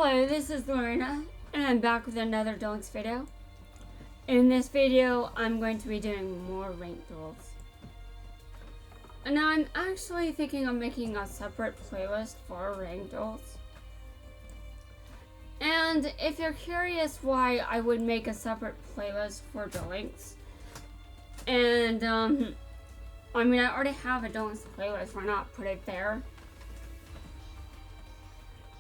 Hello, this is Lorena, and I'm back with another Duels video. In this video, I'm going to be doing more ranked duels. And now I'm actually thinking of making a separate playlist for ranked duels. And if you're curious why I would make a separate playlist for Duels, and I mean, I already have a Duels playlist, why not put it there?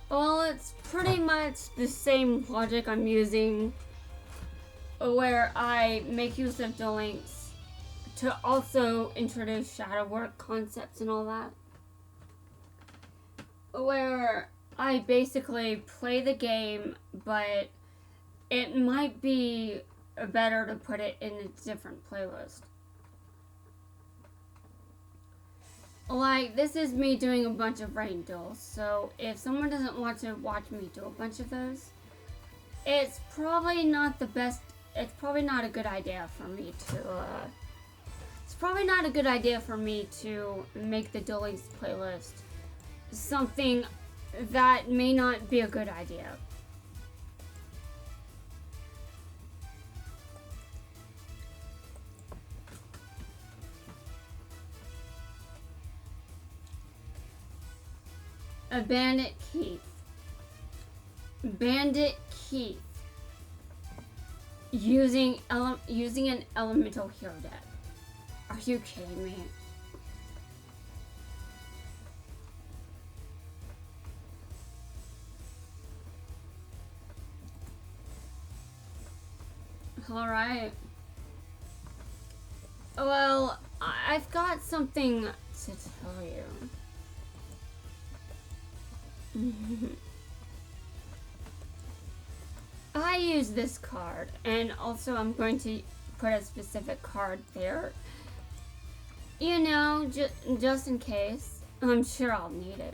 Well, it's pretty much the same logic I'm using where I make use of the links to also introduce shadow work concepts and all that. Where I basically play the game, but it might be better to put it in a different playlist. Like, this is me doing a bunch of ranked duels, so if someone doesn't want to watch me do a bunch of those, it's probably not the best, it's probably not a good idea for me to, make the Duelings playlist something that may not be a good idea. A Bandit Keith. Bandit Keith. Using an elemental hero deck. Are you kidding me? Alright. Well, I've got something to tell you. I use this card, and also I'm going to put a specific card there. You know, just in case. I'm sure I'll need it.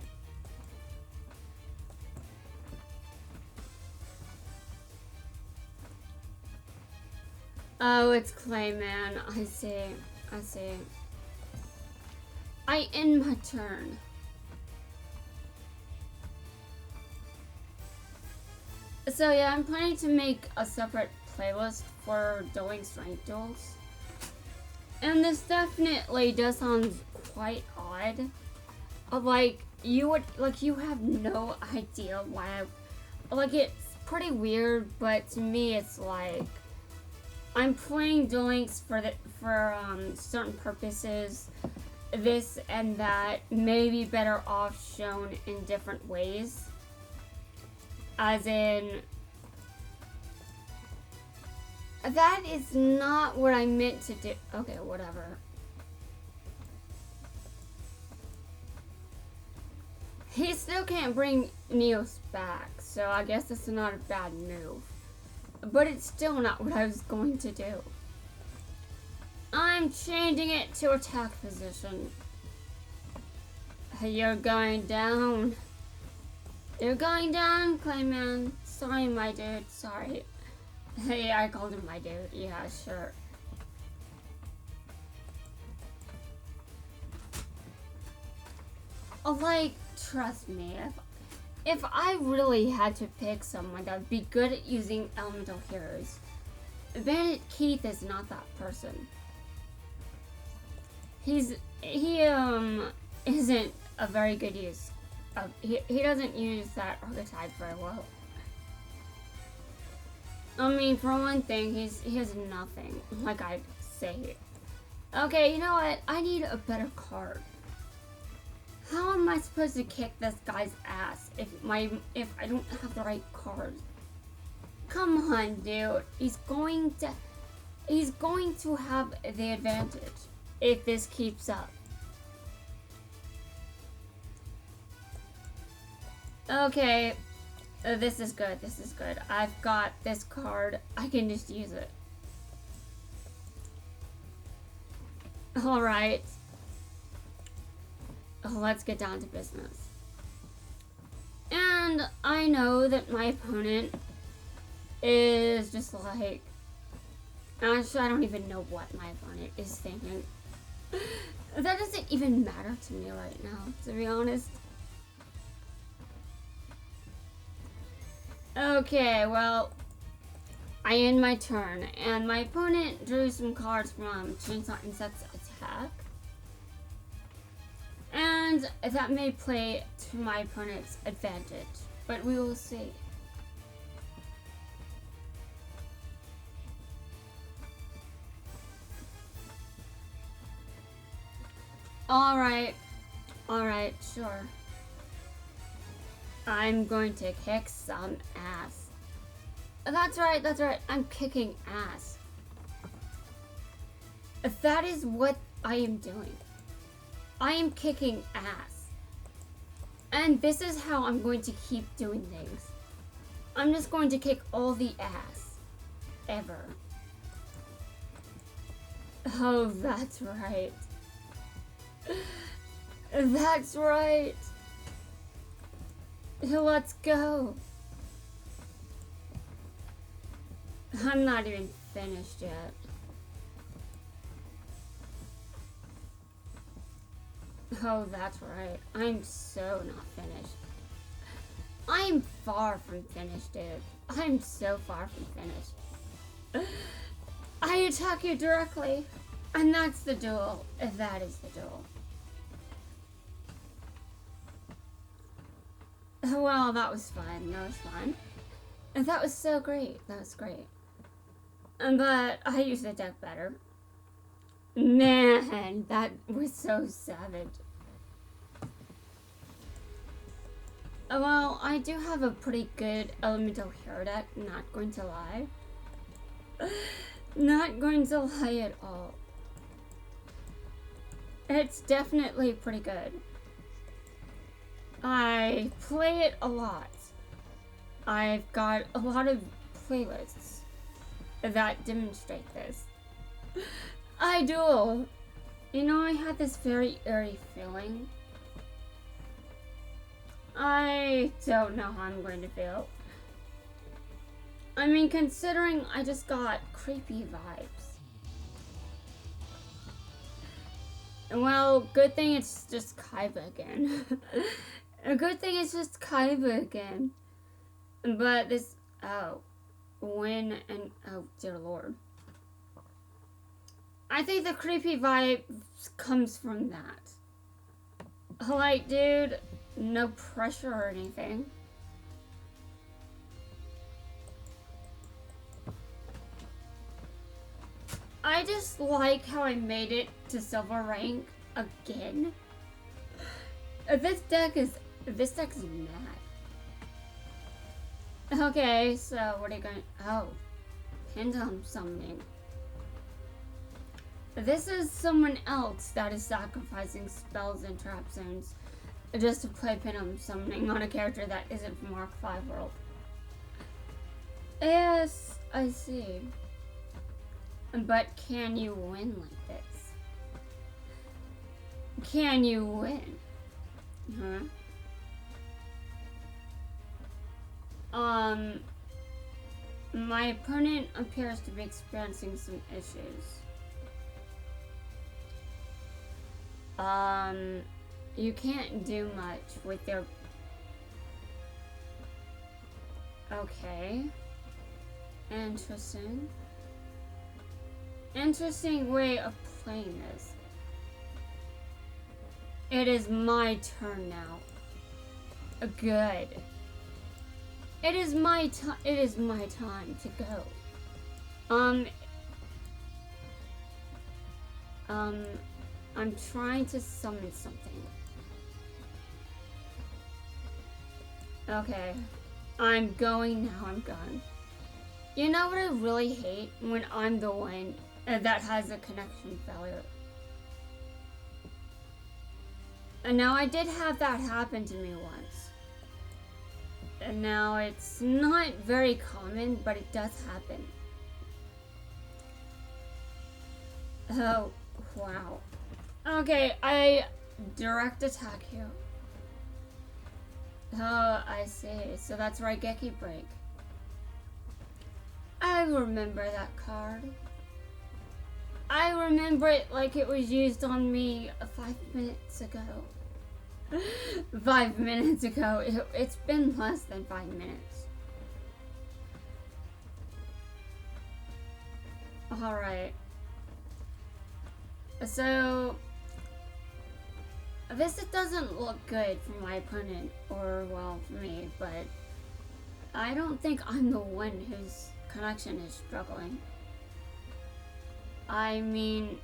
Oh, it's Clayman. I see. I end my turn. So yeah, I'm planning to make a separate playlist for Duelings ranked duels. And this definitely does sound quite odd. You have no idea why it's pretty weird, but to me it's like I'm playing Duelings for certain purposes. This and that may be better off shown in different ways. As in, that is not what I meant to do. Okay, whatever. He still can't bring Neos back, so I guess that's not a bad move. But it's still not what I was going to do. I'm changing it to attack position. You're going down. You're going down, Clayman. Sorry, my dude. Sorry. Hey, I called him my dude. Yeah, sure. Trust me, if I really had to pick someone that would be good at using elemental heroes, Bandit Keith is not that person. He isn't a very good use. He doesn't use that archetype very well. I mean, for one thing, he has nothing, like I say. Okay, you know what? I need a better card. How am I supposed to kick this guy's ass if I don't have the right card? Come on, dude. He's going to have the advantage if this keeps up. Okay, this is good. I've got this card. I can just use it. Alright. Let's get down to business. And I know that my opponent is just like... Actually, I don't even know what my opponent is thinking. That doesn't even matter to me right now, to be honest. Okay, well, I end my turn, and my opponent drew some cards from Chainsaw Insect's attack. And that may play to my opponent's advantage, but we will see. Alright, sure. I'm going to kick some ass. That's right, I'm kicking ass. That is what I am doing. I am kicking ass. And this is how I'm going to keep doing things. I'm just going to kick all the ass. Ever. Oh, that's right. That's right. Let's go. I'm not even finished yet. Oh, that's right. I'm so not finished. I'm far from finished, dude. I'm so far from finished. I attack you directly. And that's the duel. That is the duel. Well, that was fun. That was fun. And that was so great. That was great. But I used the deck better. Man, that was so savage. Well, I do have a pretty good elemental hero deck, not going to lie. Not going to lie at all. It's definitely pretty good. I play it a lot. I've got a lot of playlists that demonstrate this. I do. You know, I had this very eerie feeling. I don't know how I'm going to feel. I mean, considering I just got creepy vibes. Well, good thing it's just Kaiba again. A good thing it's just Kaiba again. But this, oh, oh dear lord. I think the creepy vibe comes from that. Like, dude, no pressure or anything. I just like how I made it to silver rank again. This deck is mad. Okay, so what are you going? Oh, Pendulum Summoning. This is someone else that is sacrificing spells and trap zones just to play Pendulum Summoning on a character that isn't from Arc 5 World. Yes, I see. But can you win like this? Can you win? Huh? My opponent appears to be experiencing some issues. You can't do much with their... Okay. Interesting. Interesting way of playing this. It is my turn now. Good. It is my time to go. I'm trying to summon something. Okay. I'm going now, I'm gone. You know what I really hate? When I'm the one that has a connection failure. And now I did have that happen to me once. And now it's not very common, but it does happen. Oh, wow. Okay, I direct attack you. Oh, I see. So that's Raigeki Break. I remember that card. I remember it like it was used on me 5 minutes ago. 5 minutes ago. It's been less than 5 minutes. Alright. So, this doesn't look good for my opponent, or, well, for me, but I don't think I'm the one whose connection is struggling. I mean,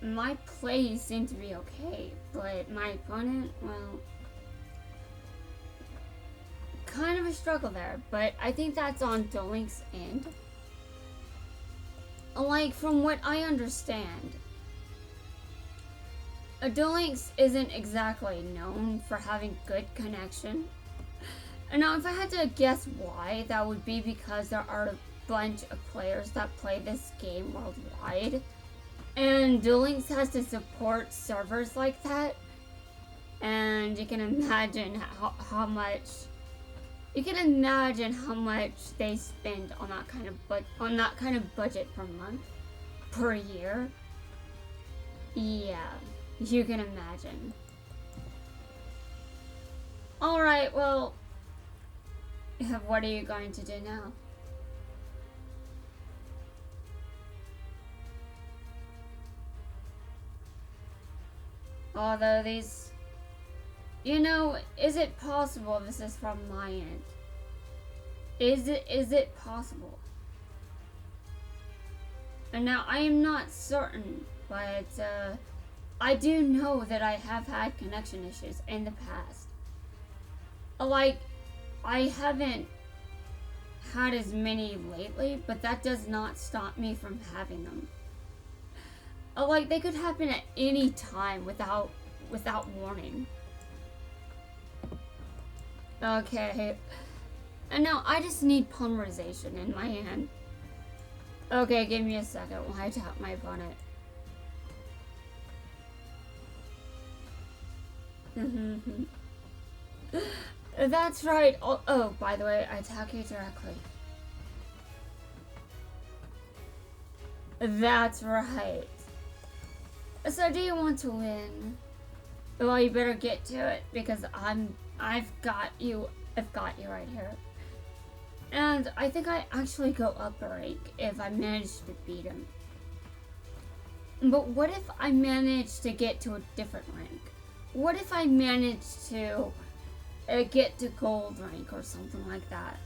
my plays seem to be okay, but my opponent, well, kind of a struggle there, but I think that's on Duel Link's end. Like, from what I understand, Duel Links isn't exactly known for having good connection. And now, if I had to guess why, that would be because there are a bunch of players that play this game worldwide. And Duel Links has to support servers like that. And you can imagine how much... You can imagine how much they spend on that kind of budget per month, per year. Yeah, you can imagine. All right, well, what are you going to do now? Although these... You know, is it possible this is from my end? Is it possible? And now, I am not certain, but I do know that I have had connection issues in the past. Like, I haven't had as many lately, but that does not stop me from having them. Like, they could happen at any time without warning. Okay. And now I just need polymerization in my hand. Okay, give me a second while I tap my opponent. That's right. Oh, by the way, I attack you directly. That's right. So do you want to win? Well, you better get to it because I've got you right here. And I think I actually go up a rank if I manage to beat him. But what if I manage to get to a different rank? What if I manage to get to gold rank or something like that?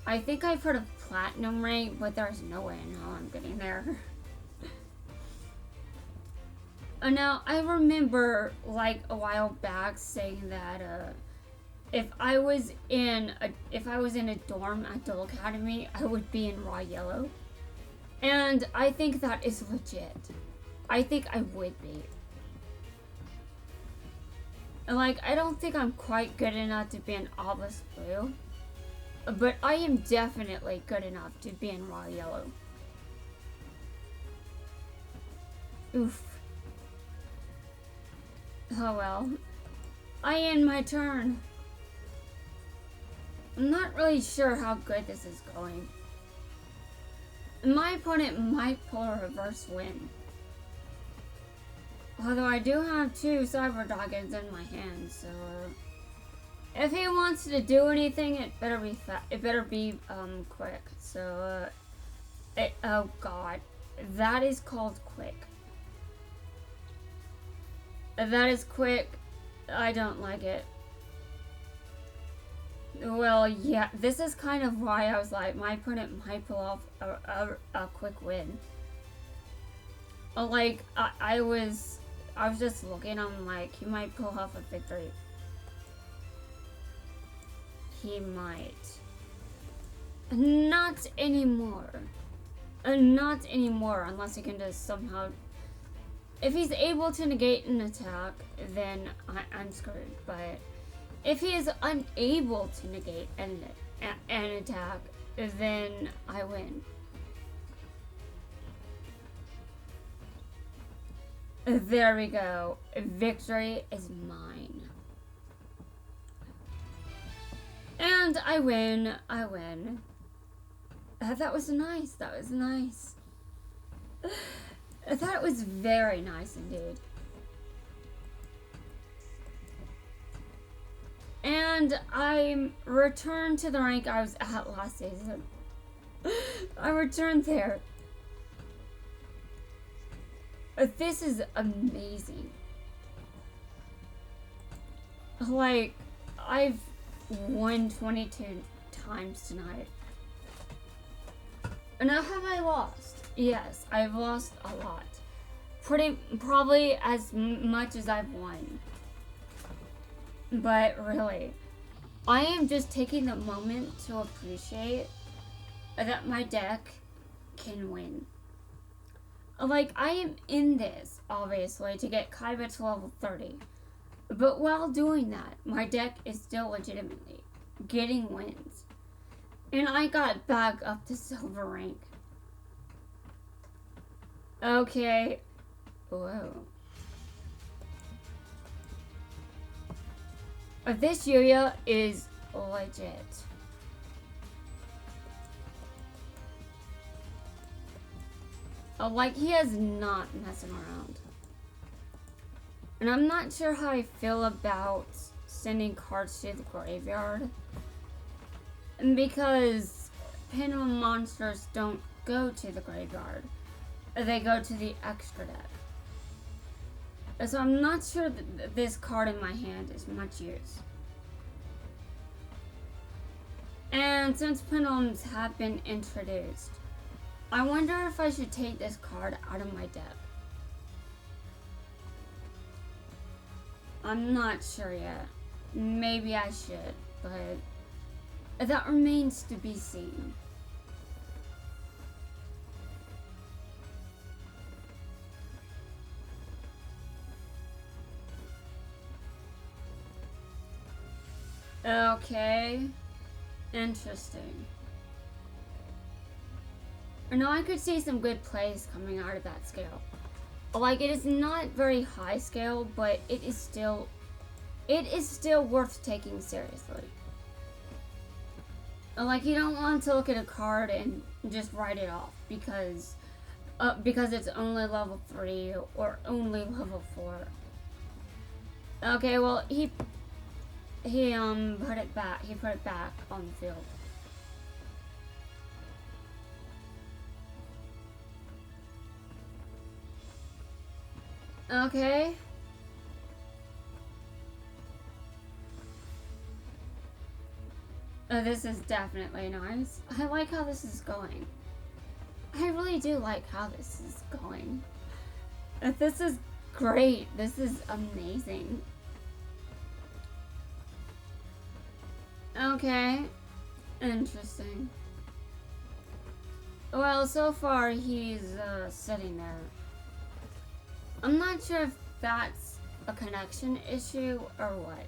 I think I've heard of platinum rank, but there's no way in hell I'm getting there. Now, I remember, like, a while back saying that, if I was in a dorm at Duel Academy, I would be in raw yellow. And I think that is legit. I think I would be. And, like, I don't think I'm quite good enough to be in obelisk blue. But I am definitely good enough to be in raw yellow. Oof. Oh well. I end my turn. I'm not really sure how good this is going. My opponent might pull a reverse win. Although I do have 2 cyber dragons in my hand, so if he wants to do anything, it better be quick. So oh god, that is called quick. That is quick. I don't like it. Well, yeah, this is kind of why I was like, my opponent might pull off a quick win. Like, I was just looking, I'm like, he might pull off a victory. He might. Not anymore. Not anymore, unless he can just somehow... If he's able to negate an attack, then I'm screwed, but if he is unable to negate an attack, then I win. There we go. Victory is mine. And I win. I win. That was nice. That was nice. That was very nice indeed. And I returned to the rank I was at last season. I returned there. This is amazing. Like, I've won 22 times tonight. Now, have I lost? Yes, I've lost a lot. Probably as much as I've won. But really, I am just taking the moment to appreciate that my deck can win. Like, I am in this, obviously, to get Kaiba to level 30. But while doing that, my deck is still legitimately getting wins. And I got back up to silver rank. Okay. Whoa. This Yuya is legit. Like, he is not messing around. And I'm not sure how I feel about sending cards to the graveyard. Because Pendulum monsters don't go to the graveyard. They go to the extra deck. So I'm not sure that this card in my hand is much use. And since Pendulums have been introduced, I wonder if I should take this card out of my deck. I'm not sure yet. Maybe I should, but that remains to be seen. Okay. Interesting. Now I could see some good plays coming out of that scale. Like, it is not very high scale, but it is still worth taking seriously. Like, you don't want to look at a card and just write it off because it's only level 3 or only level 4. Okay, well, he put it back. He put it back on the field. Okay. This is definitely nice. I like how this is going. I really do like how this is going. This is great. This is amazing. Okay. Interesting. Well, so far he's sitting there. I'm not sure if that's a connection issue or what.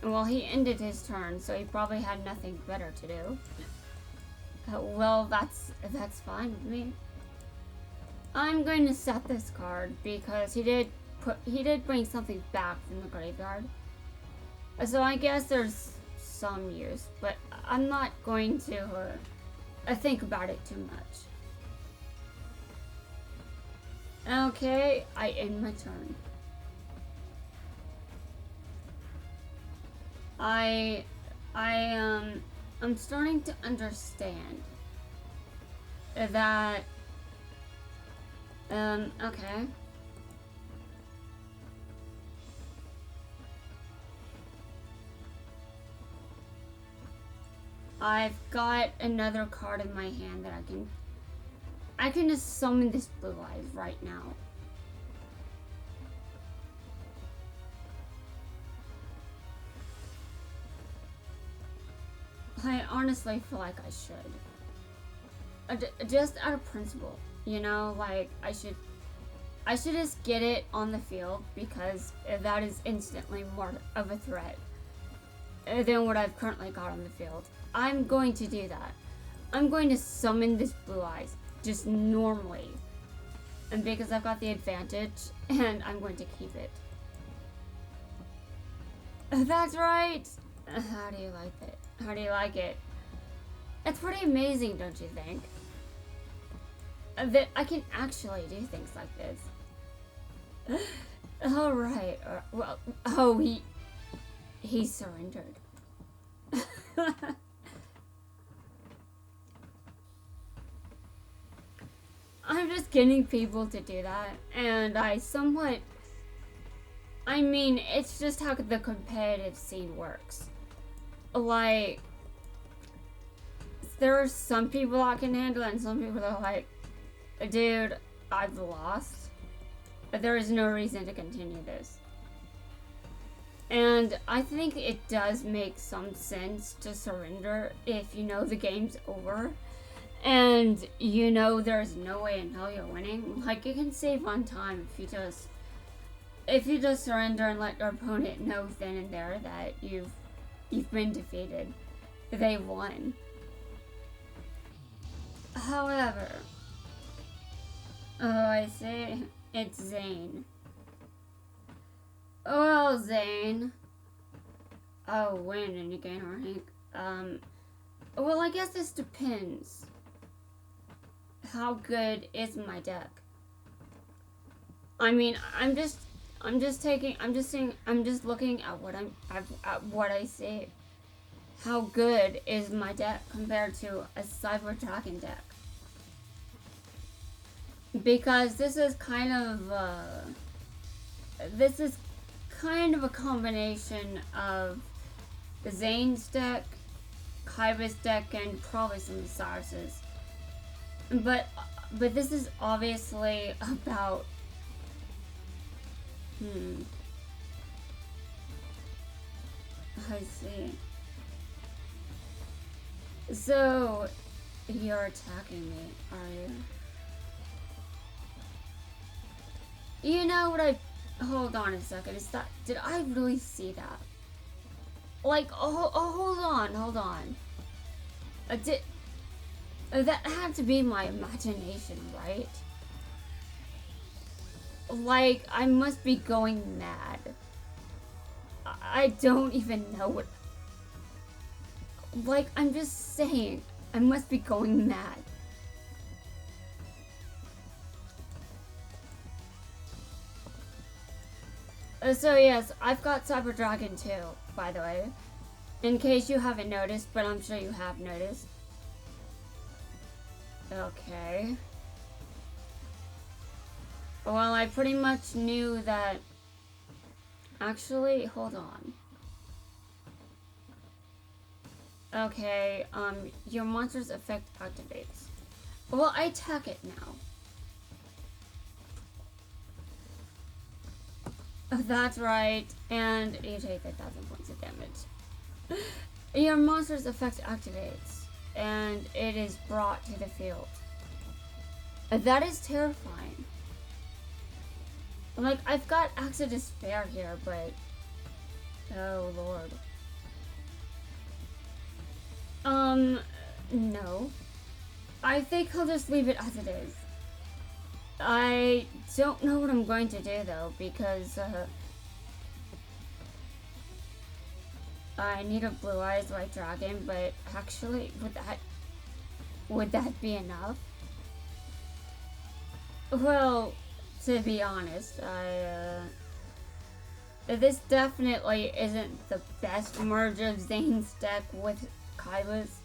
Well, he ended his turn, so he probably had nothing better to do. Well, that's fine with me. I'm going to set this card because he did bring something back from the graveyard. So I guess there's some use, but I'm not going to think about it too much. Okay, I end my turn. I'm starting to understand that okay. I've got another card in my hand that I can just summon this Blue Eyes right now. I honestly feel like I should. Just out of principle, you know, like I should just get it on the field because that is instantly more of a threat than what I've currently got on the field. I'm going to do that. I'm going to summon this Blue Eyes just normally. And because I've got the advantage, and I'm going to keep it. That's right! How do you like it? How do you like it? It's pretty amazing, don't you think? That I can actually do things like this. Alright, well, oh, he surrendered. I'm just getting people to do that, and I mean, it's just how the competitive scene works. Like, there are some people that can handle it, and some people are like, dude, I've lost. There is no reason to continue this. And I think it does make some sense to surrender if you know the game's over. And you know there's no way in hell you're winning. Like, you can save on time if you just surrender and let your opponent know then and there that you've been defeated. They won. However, oh, I see. It's Zane. Well, Zane. Oh, win and you gain rank. Well, I guess this depends. How good is my deck? I mean, I'm just looking at what I see. How good is my deck compared to a Cyber Dragon deck? Because this is kind of a combination of Zane's deck, Kaiba's deck, and probably some of Cyrus's. But this is obviously about I see. So you're attacking me, are you? You know what hold on a second, did I really see that? Like, hold on. That had to be my imagination, right? Like, I must be going mad. I don't even know what... Like, I'm just saying, I must be going mad. So yes, I've got Cyber Dragon too, by the way. In case you haven't noticed, but I'm sure you have noticed. Okay. Well, I pretty much knew that... Actually, hold on. Okay, your monster's effect activates. Well, I attack it now. That's right, and you take 1,000 points of damage. Your monster's effect activates, and it is brought to the field. That is terrifying. Like, I've got Axe of Despair here, but... Oh, Lord. No. I think I'll just leave it as it is. I don't know what I'm going to do, though, because, I need a Blue Eyes White Dragon, but actually, would that be enough? Well, to be honest, this definitely isn't the best merge of Zane's deck with Kaiba's.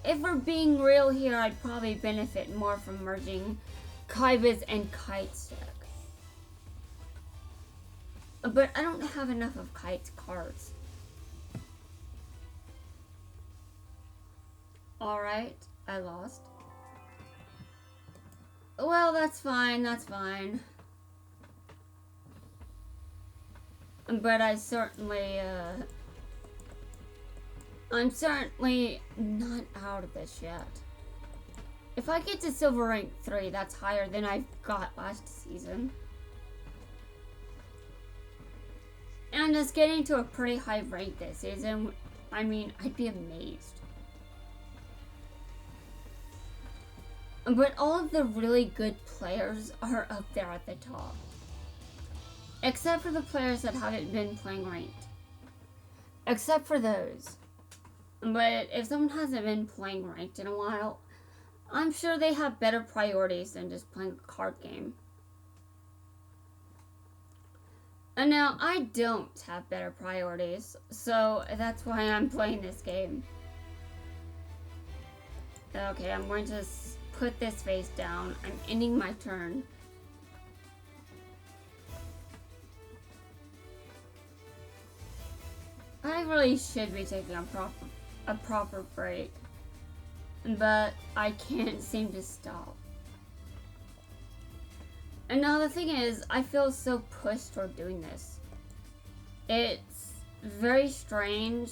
If we're being real here, I'd probably benefit more from merging Kaiba's and Kite's deck. But I don't have enough of Kite's cards. Alright, I lost. Well, that's fine, that's fine. But I'm certainly not out of this yet. If I get to Silver Rank 3, that's higher than I got last season. And just getting to a pretty high rank this season, I mean, I'd be amazed. But all of the really good players are up there at the top. Except for the players that haven't been playing ranked. Except for those. But if someone hasn't been playing ranked in a while, I'm sure they have better priorities than just playing a card game. And now, I don't have better priorities, so that's why I'm playing this game. Okay, I'm going to put this face down. I'm ending my turn. I really should be taking a proper break, but I can't seem to stop. And now the thing is, I feel so pushed toward doing this. It's very strange.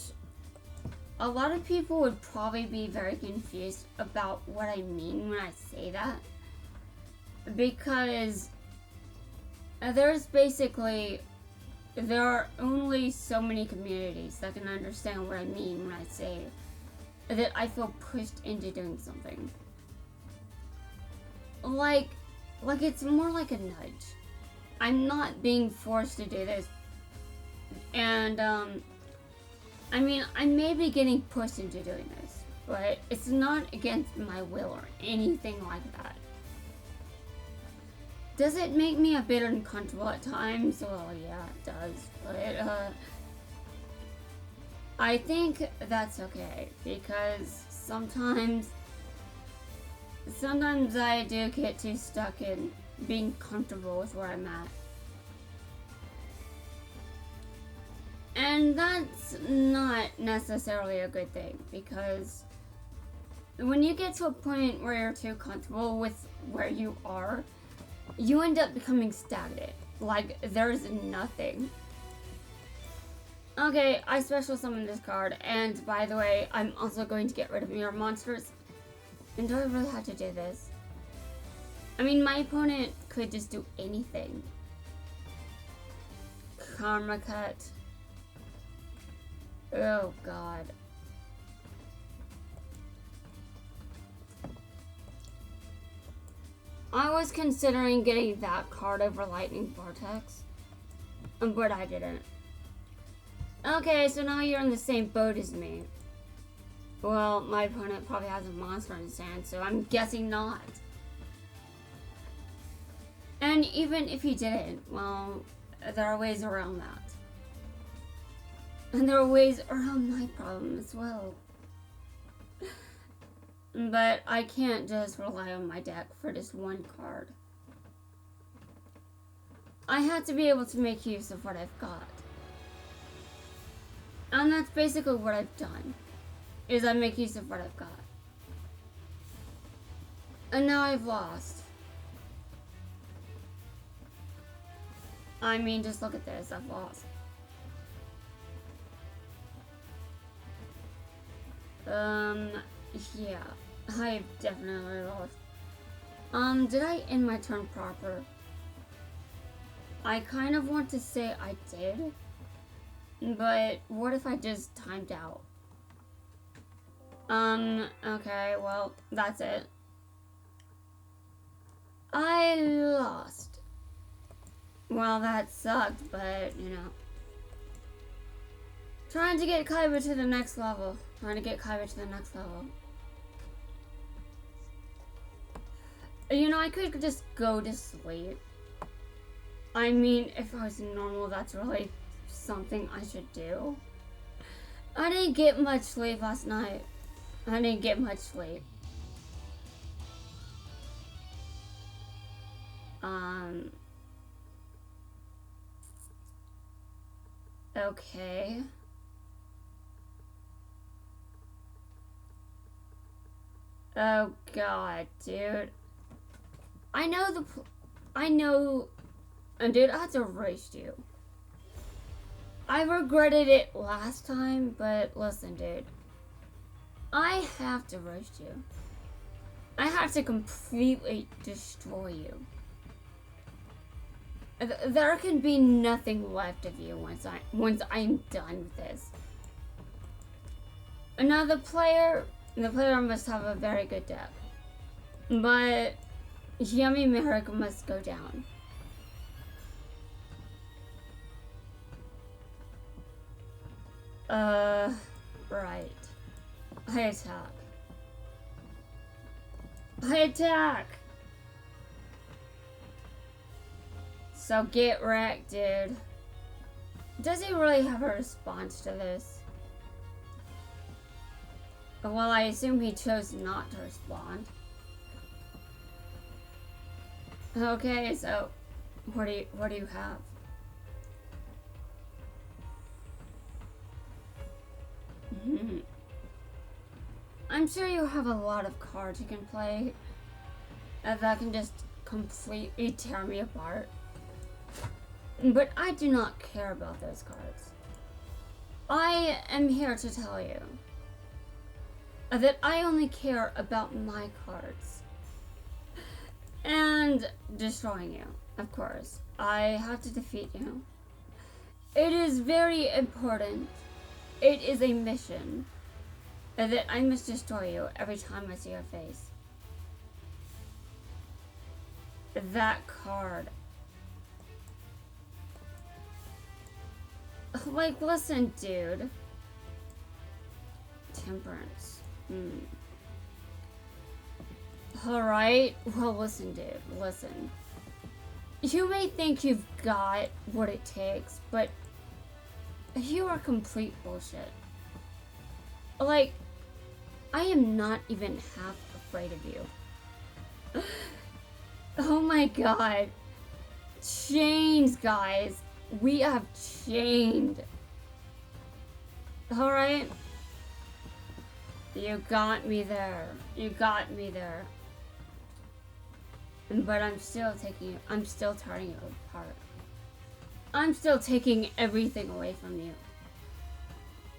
A lot of people would probably be very confused about what I mean when I say that, because there are only so many communities that can understand what I mean when I say that I feel pushed into doing something. Like it's more like a nudge. I'm not being forced to do this. And, I mean, I may be getting pushed into doing this, but it's not against my will or anything like that. Does it make me a bit uncomfortable at times? Well, yeah, it does. But, I think that's okay, because sometimes I do get too stuck in being comfortable with where I'm at. And that's not necessarily a good thing, because when you get to a point where you're too comfortable with where you are, you end up becoming stagnant. Like, there's nothing. Okay, I special summoned this card, and by the way, I'm also going to get rid of mirror monsters. And do I really have to do this? I mean, my opponent could just do anything. Karma cut. Oh god. I was considering getting that card over Lightning Vortex, but I didn't. Okay, so now you're in the same boat as me. Well, my opponent probably has a monster in his hand, so I'm guessing not. And even if he didn't, well, there are ways around that. And there are ways around my problem as well. But I can't just rely on my deck for just one card. I have to be able to make use of what I've got. And that's basically what I've done, is I make use of what I've got. And now I've lost. I mean, just look at this, I've lost. Yeah, I've definitely lost. Did I end my turn proper? I kind of want to say I did, but what if I just timed out? Okay, well, that's it. I lost. Well, that sucked, but, you know. Trying to get Kaiba to the next level. You know, I could just go to sleep. I mean, if I was normal, that's really something I should do. I didn't get much sleep last night. Okay. Oh god, dude. And dude, I had to roast you. I regretted it last time, but listen, dude. I have to roast you. I have to completely destroy you. There can be nothing left of you once I'm done with this. Now the player must have a very good deck, but Yummy Merrick must go down. Right. I attack! So get wrecked, dude. Does he really have a response to this? Well, I assume he chose not to respond. Okay, so what do you have? Hmm. I'm sure you have a lot of cards you can play that can just completely tear me apart. But I do not care about those cards. I am here to tell you that I only care about my cards. And destroying you, of course. I have to defeat you. It is very important. It is a mission that I must destroy you every time I see your face. That card. Like, listen, dude. Temperance. Alright, well, listen, dude, listen. You may think you've got what it takes, but you are complete bullshit. Like, I am not even half afraid of you. Oh my god. Chains, guys. We have chained. Alright? You got me there. You got me there. But I'm still tearing you apart. I'm still taking everything away from you.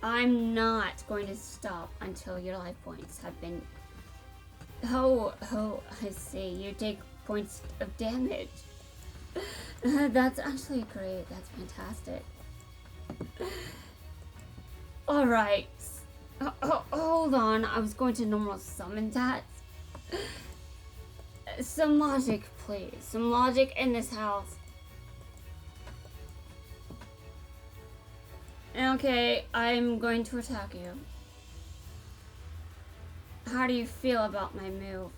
I'm not going to stop until your life points have been... Oh, I see. You take points of damage. That's actually great. That's fantastic. Alright. Hold on. I was going to normal summon that. Some logic, please. Some logic in this house. Okay, I'm going to attack you. How do you feel about my move?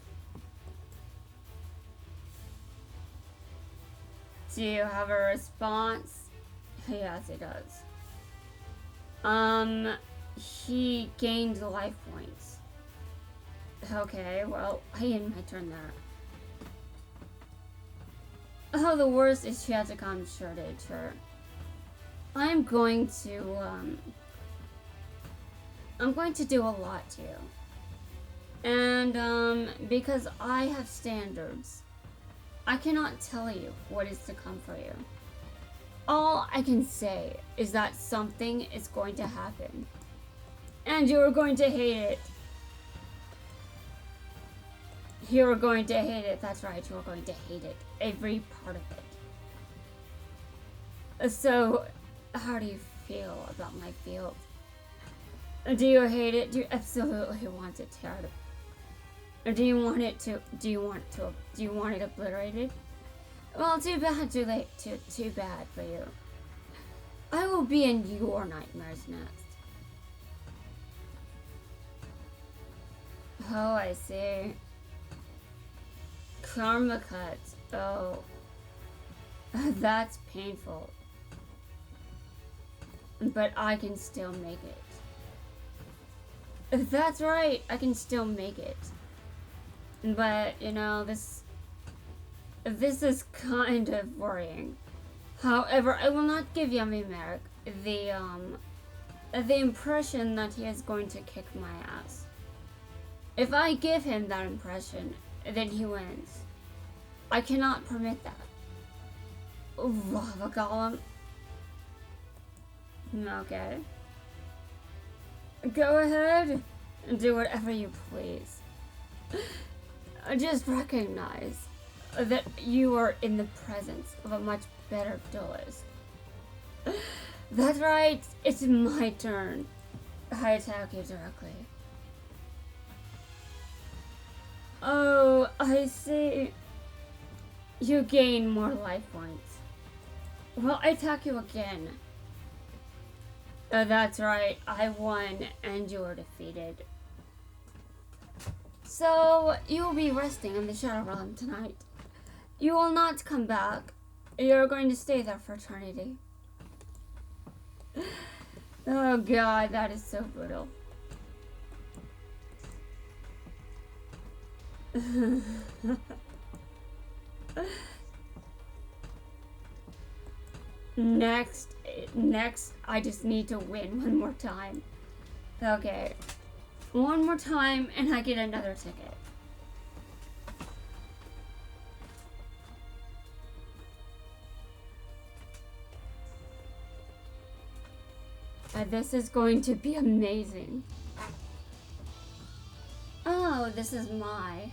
Do you have a response? Yes, it does. He gained life points. Okay, well, I end my turn there. Oh, the worst is she has to come shortage her. I'm going to do a lot to you. And, because I have standards, I cannot tell you what is to come for you. All I can say is that something is going to happen. And you're going to hate it. You're going to hate it. That's right, you're going to hate it. Every part of it. So, how do you feel about my field? Do you hate it? Do you absolutely want to tear it? Or do you want it obliterated? Well, too bad, too late, too bad for you. I will be in your nightmares next. Oh, I see. Karma cuts. Oh. That's painful. But I can still make it. That's right, I can still make it. But, you know, this is kind of worrying. However, I will not give Yummy Merrick the impression that he is going to kick my ass. If I give him that impression, then he wins. I cannot permit that. Lava Golem. Okay. Go ahead and do whatever you please. Just recognize that you are in the presence of a much better duelist. That's right, it's my turn. I attack you directly. Oh, I see. You gain more life points. Well, I attack you again. That's right, I won and you are defeated. So, you will be resting in the Shadow Realm tonight. You will not come back. You're going to stay there for eternity. Oh god, that is so brutal. Next, I just need to win one more time. Okay. One more time and I get another ticket. This is going to be amazing. Oh, this is my...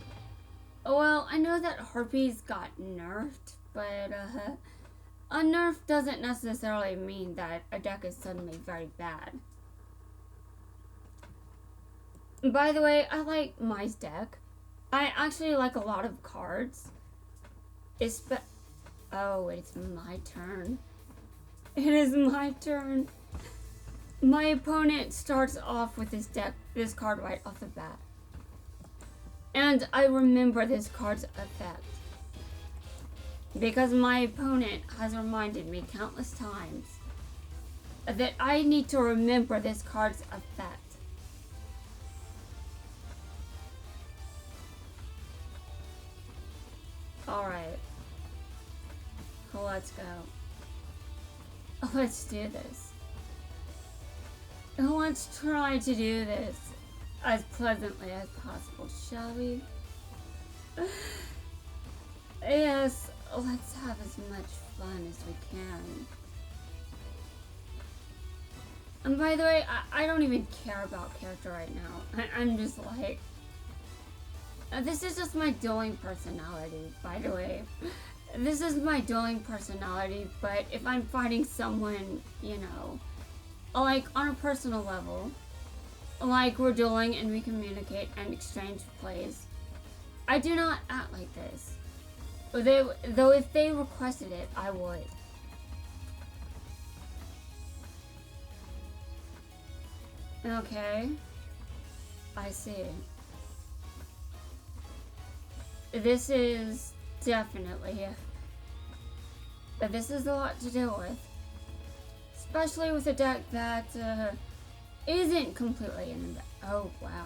Well, I know that Harpies got nerfed, but a nerf doesn't necessarily mean that a deck is suddenly very bad. By the way, I like Mai's deck. I actually like a lot of cards. Oh, it's my turn. It is my turn. My opponent starts off with this card right off the bat. And I remember this card's effect. Because my opponent has reminded me countless times that I need to remember this card's effect. Alright. Let's go. Let's do this. Let's try to do this as pleasantly as possible, shall we? Yes, let's have as much fun as we can. And by the way, I don't even care about character right now. I'm just like... this is just my dueling personality, by the way. This is my dueling personality, but if I'm fighting someone, you know, like on a personal level, like we're dueling and we communicate and exchange plays, I do not act like this. Though if they requested it, I would. Okay. I see. This is definitely... this is a lot to deal with. Especially with a deck that isn't completely in the... Oh, wow.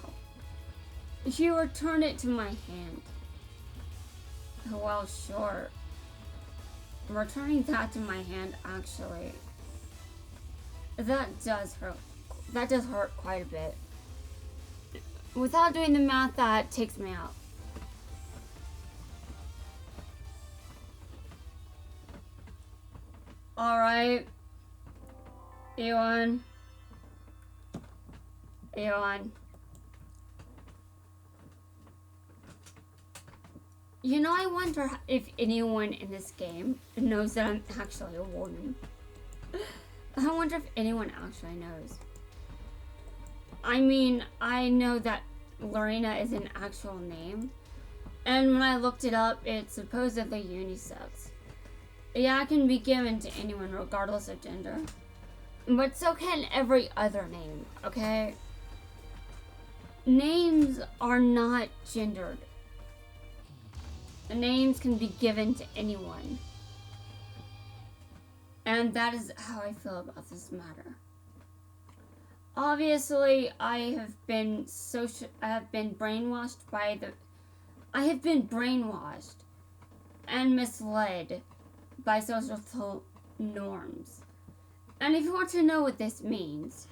You returned it to my hand. Well, sure. Returning that to my hand, actually... That does hurt. That does hurt quite a bit. Without doing the math, that takes me out. Alright. Ewan. You know, I wonder if anyone in this game knows that I'm actually a woman. I wonder if anyone actually knows. I mean, I know that Lorena is an actual name. And when I looked it up, it's supposedly unisex. Yeah, it can be given to anyone regardless of gender. But so can every other name, okay? Names are not gendered. Names can be given to anyone. And that is how I feel about this matter. Obviously, I have been brainwashed and misled by social norms. And if you want to know what this means,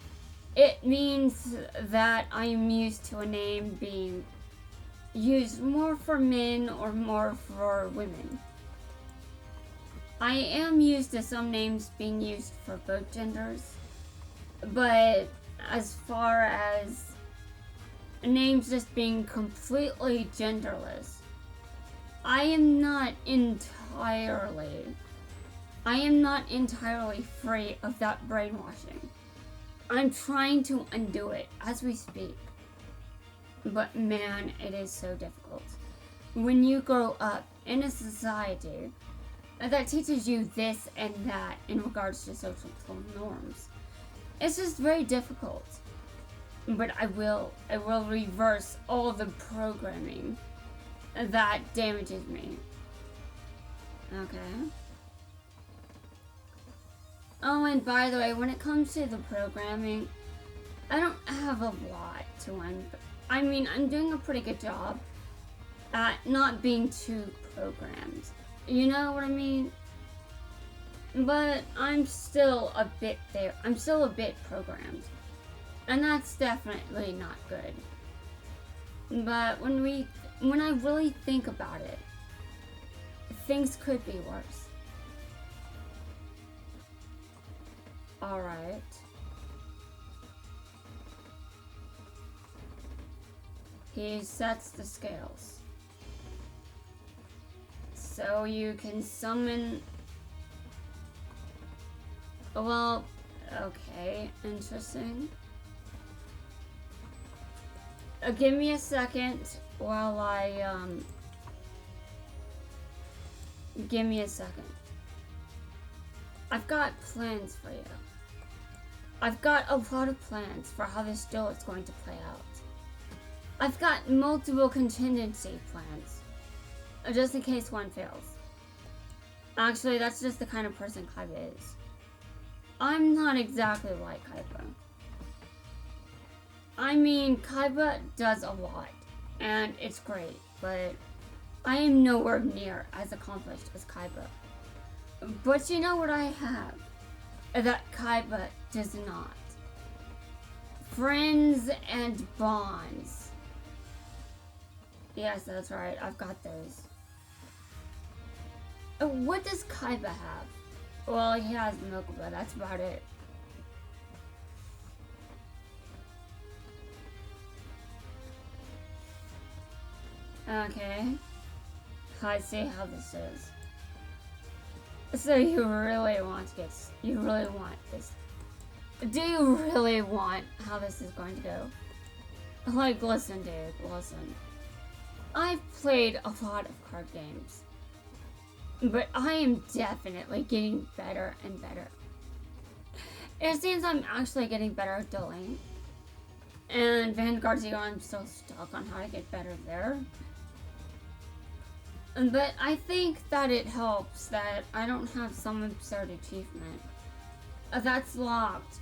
it means that I am used to a name being used more for men or more for women. I am used to some names being used for both genders, but as far as names just being completely genderless, I am not entirely free of that brainwashing. I'm trying to undo it as we speak. But man, it is so difficult. When you grow up in a society that teaches you this and that in regards to social norms, it's just very difficult. But I will reverse all the programming that damages me. Okay. Oh, and by the way, when it comes to the programming, I don't have a lot to I mean, I'm doing a pretty good job at not being too programmed. You know what I mean? But I'm still a bit there. I'm still a bit programmed. And that's definitely not good. But when I really think about it, things could be worse. Alright. He sets the scales. So you can summon... Well, okay, interesting. Give me a second while give me a second. I've got plans for you. I've got a lot of plans for how this duel is going to play out. I've got multiple contingency plans, just in case one fails. Actually, that's just the kind of person Kaiba is. I'm not exactly like Kaiba. I mean, Kaiba does a lot, and it's great, but I am nowhere near as accomplished as Kaiba. But you know what I have that Kaiba does not? Friends and bonds. Yes, that's right, I've got those. What does Kaiba have? Well, he has Mokuba, that's about it. Okay. I see how this is. So you really want to you really want this. Do you really want how this is going to go? Like, listen, dude, listen. I've played a lot of card games, but I am definitely getting better and better. It seems I'm actually getting better at dueling. And Vanguard Zero, I'm still stuck on how to get better there. But I think that it helps that I don't have some absurd achievement. That's locked.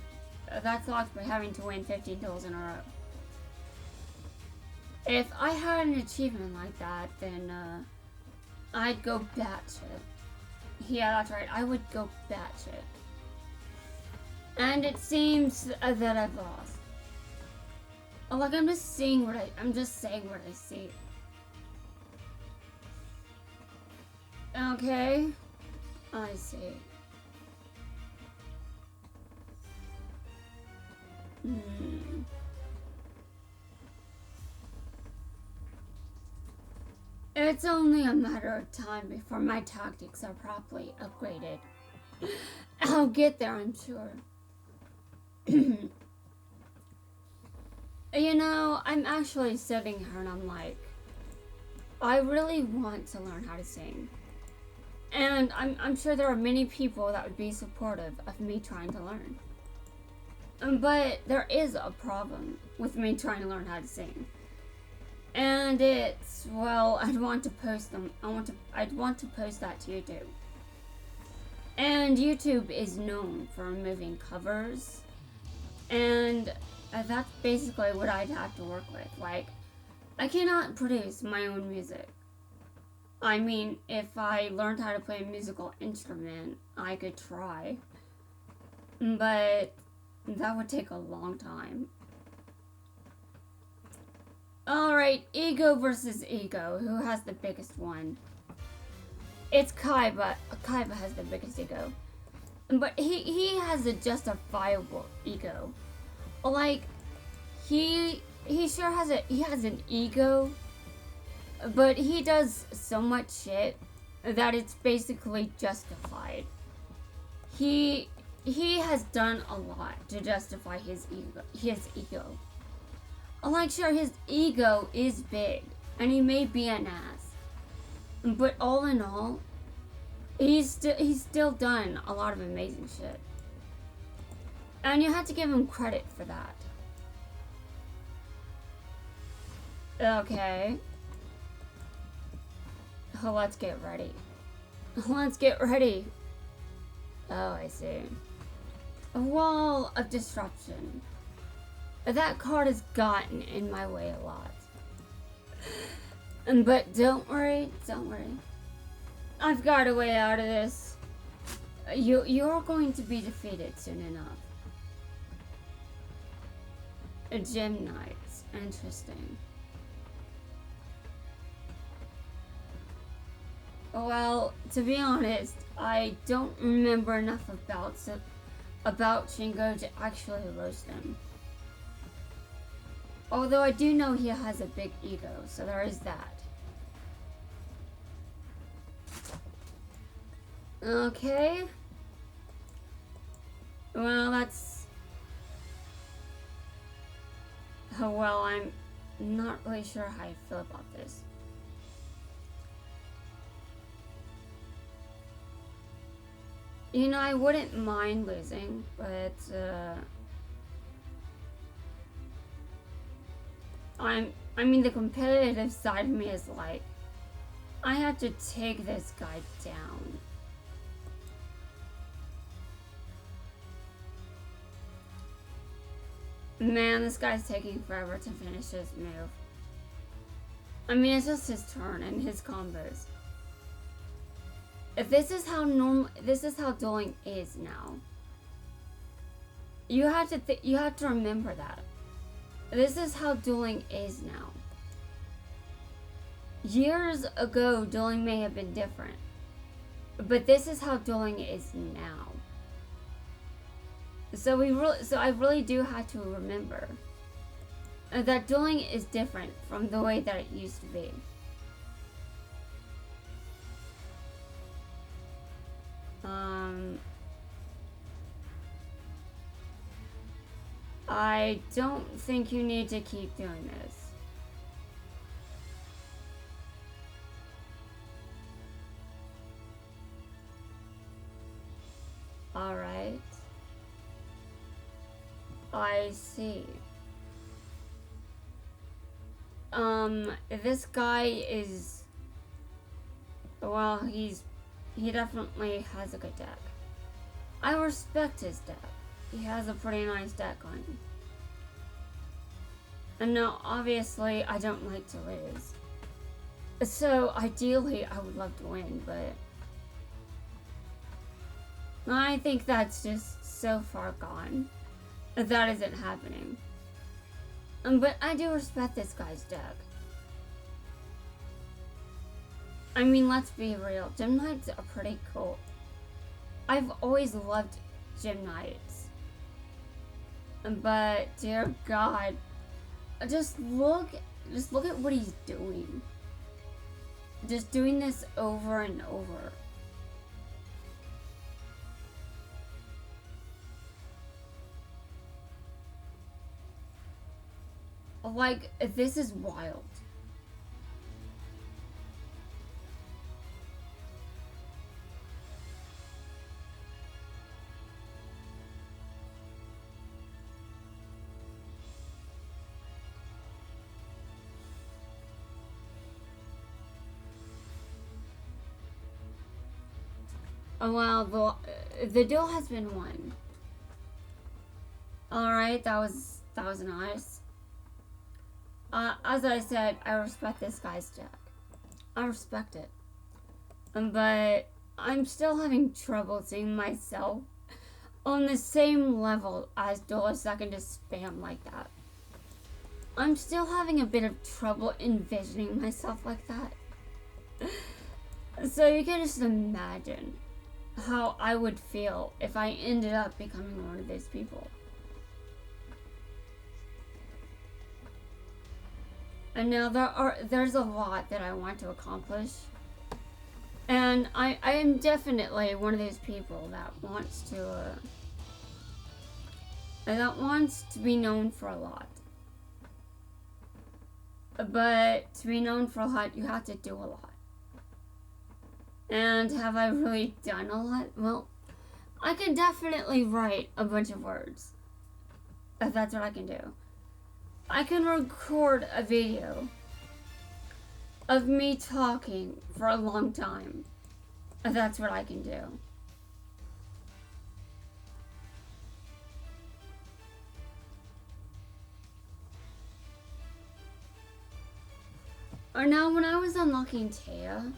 That's locked by having to win 15 duels in a row. If I had an achievement like that, then I'd go batshit. Yeah, that's right. I would go batshit. And it seems that I've lost. Like, I'm just saying what I see. Okay, I see. It's only a matter of time before my tactics are properly upgraded. I'll get there, I'm sure. You know, I'm actually sitting here and I'm like, I really want to learn how to sing. And I'm sure there are many people that would be supportive of me trying to learn. But there is a problem with me trying to learn how to sing. And it's, well, I'd want to post that to YouTube. And YouTube is known for removing covers. And that's basically what I'd have to work with. Like, I cannot produce my own music. I mean, if I learned how to play a musical instrument, I could try. But that would take a long time. Alright, ego versus ego. Who has the biggest one? It's Kaiba. Kaiba has the biggest ego. But he has a justifiable ego. Like, he sure has an ego, but he does so much shit that it's basically justified. He has done a lot to justify his ego. Like, sure, his ego is big, and he may be an ass, but all in all, he's still done a lot of amazing shit. And you have to give him credit for that. Okay. Oh, let's get ready. Let's get ready. Oh, I see. A wall of disruption. That card has gotten in my way a lot. But don't worry, don't worry. I've got a way out of this. You're going to be defeated soon enough. Gym Knights. Interesting. Well, to be honest, I don't remember enough about Shingo to actually roast him. Although I do know he has a big ego, so there is that. Okay. Well, that's... Oh, well, I'm not really sure how I feel about this. You know, I wouldn't mind losing, but, I mean, the competitive side of me is like, I have to take this guy down. Man, this guy's taking forever to finish his move. I mean, it's just his turn and his combos. If this is how dueling is now. You have to remember that. This is how dueling is now. Years ago, dueling may have been different, but this is how dueling is now. So I really do have to remember that dueling is different from the way that it used to be. I don't think you need to keep doing this. Alright. I see. This guy is... Well, he definitely has a good deck. I respect his deck. He has a pretty nice deck going. And now, obviously, I don't like to lose. So, ideally, I would love to win, but... I think that's just so far gone. That isn't happening. But I do respect this guy's deck. I mean, let's be real. Gym Knights are pretty cool. I've always loved Gym Knights. But, dear God, just look at what he's doing. Just doing this over and over. Like, this is wild. Well, the duel has been won. Alright, that was nice. As I said, I respect this guy's deck. I respect it. But I'm still having trouble seeing myself on the same level as duelists that can just spam like that. I'm still having a bit of trouble envisioning myself like that. So you can just imagine how I would feel if I ended up becoming one of these people. And now there's a lot that I want to accomplish. And I am definitely one of those people that wants to be known for a lot. But to be known for a lot, you have to do a lot. And have I really done a lot? Well, I can definitely write a bunch of words. If that's what I can do. I can record a video of me talking for a long time. If that's what I can do. Or now, when I was unlocking Taya,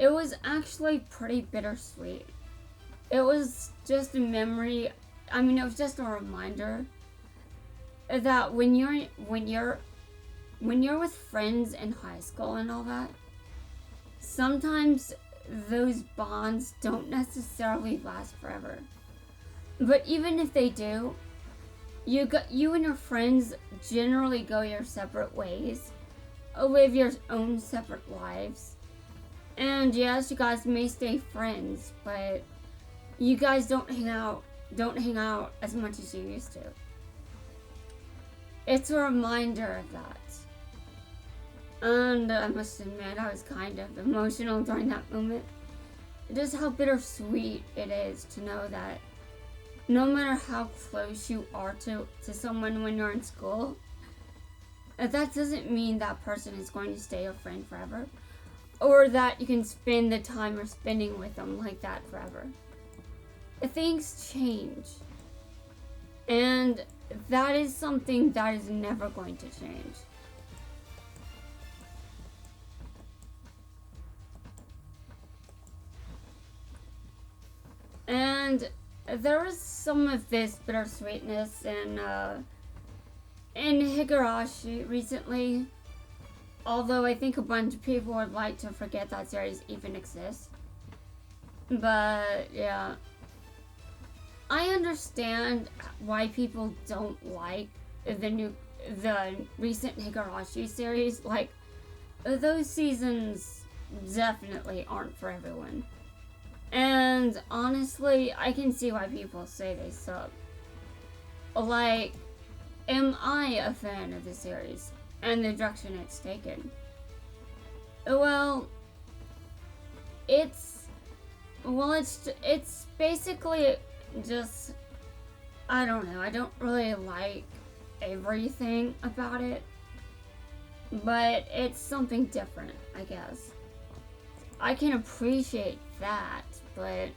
it was actually pretty bittersweet. It was just a memory. I mean, it was just a reminder that when you're with friends in high school and all that, sometimes those bonds don't necessarily last forever. But even if they do, you and your friends generally go your separate ways, live your own separate lives. And yes, you guys may stay friends, but you guys don't hang out as much as you used to. It's a reminder of that. And I must admit, I was kind of emotional during that moment. Just how bittersweet it is to know that no matter how close you are to someone when you're in school, that doesn't mean that person is going to stay your friend forever, or that you can spend the time you're spending with them like that forever. Things change, and that is something that is never going to change. And there was some of this bittersweetness in Higurashi recently, although I think a bunch of people would like to forget that series even exists. But yeah, I understand why people don't like the recent Higurashi series. Like, those seasons definitely aren't for everyone. And honestly, I can see why people say they suck. Like, am I a fan of the series and the direction it's taken? Well, it's basically just, I don't know, I don't really like everything about it, but it's something different, I guess. I can appreciate that, but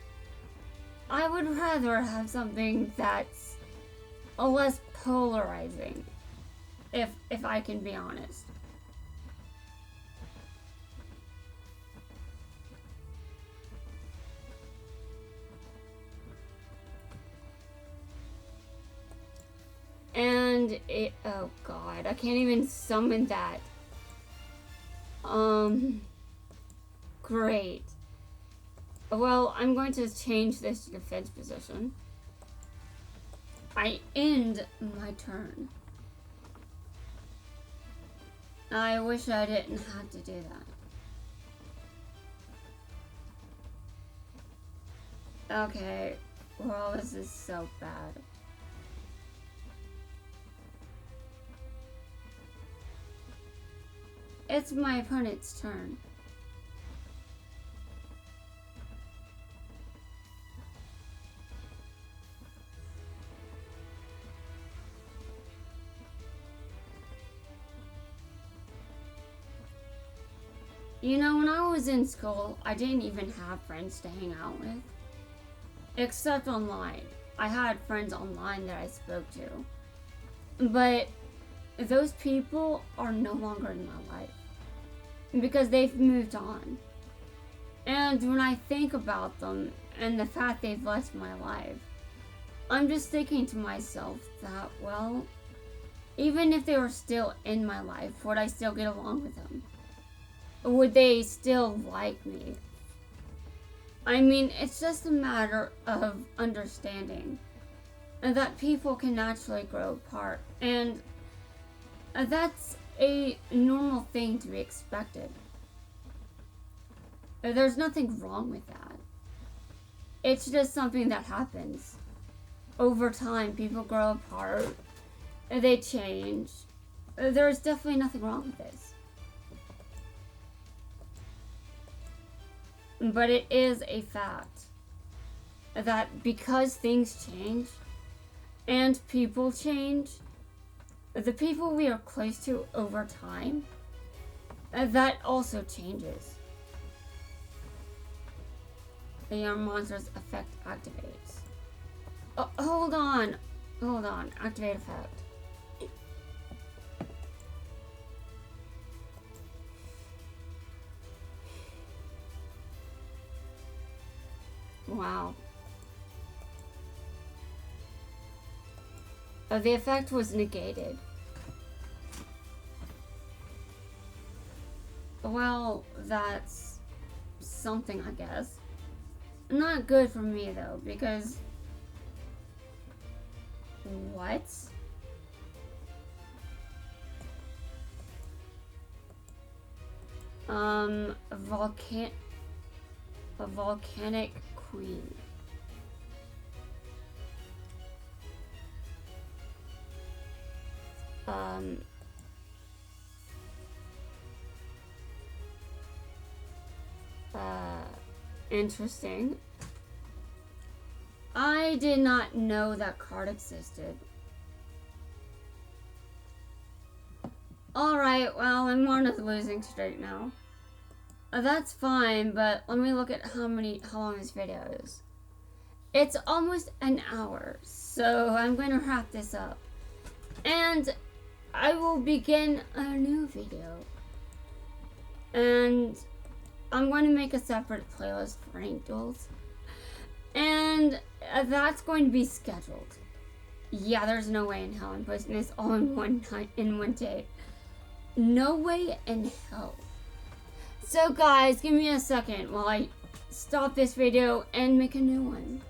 I would rather have something that's a less polarizing, if I can be honest. And oh god, I can't even summon that. Great. Well, I'm going to change this to defense position. I end my turn. I wish I didn't have to do that. Okay, well, this is so bad. It's my opponent's turn. You know, when I was in school, I didn't even have friends to hang out with. Except online. I had friends online that I spoke to. But those people are no longer in my life. Because they've moved on. And when I think about them and the fact they've left my life, I'm just thinking to myself that, well, even if they were still in my life, would I still get along with them? Would they still like me? I mean, it's just a matter of understanding that people can naturally grow apart, and that's a normal thing to be expected. There's nothing wrong with that. It's just something that happens. Over time, people grow apart, they change. There's definitely nothing wrong with this. But it is a fact that because things change and people change, the people we are close to over time, that also changes. The young monster's effect activates. Oh, hold on, activate effect. Wow. The effect was negated. Well, that's something, I guess. Not good for me, though, because... What? A volcanic queen. Interesting. I did not know that card existed. Alright, well, I'm on a losing streak now. That's fine, but let me look at how long this video is. It's almost an hour, so I'm going to wrap this up. And I will begin a new video. And I'm going to make a separate playlist for rank duels. And that's going to be scheduled. Yeah, there's no way in hell I'm posting this all in one night, in one day. No way in hell. So guys, give me a second while I stop this video and make a new one.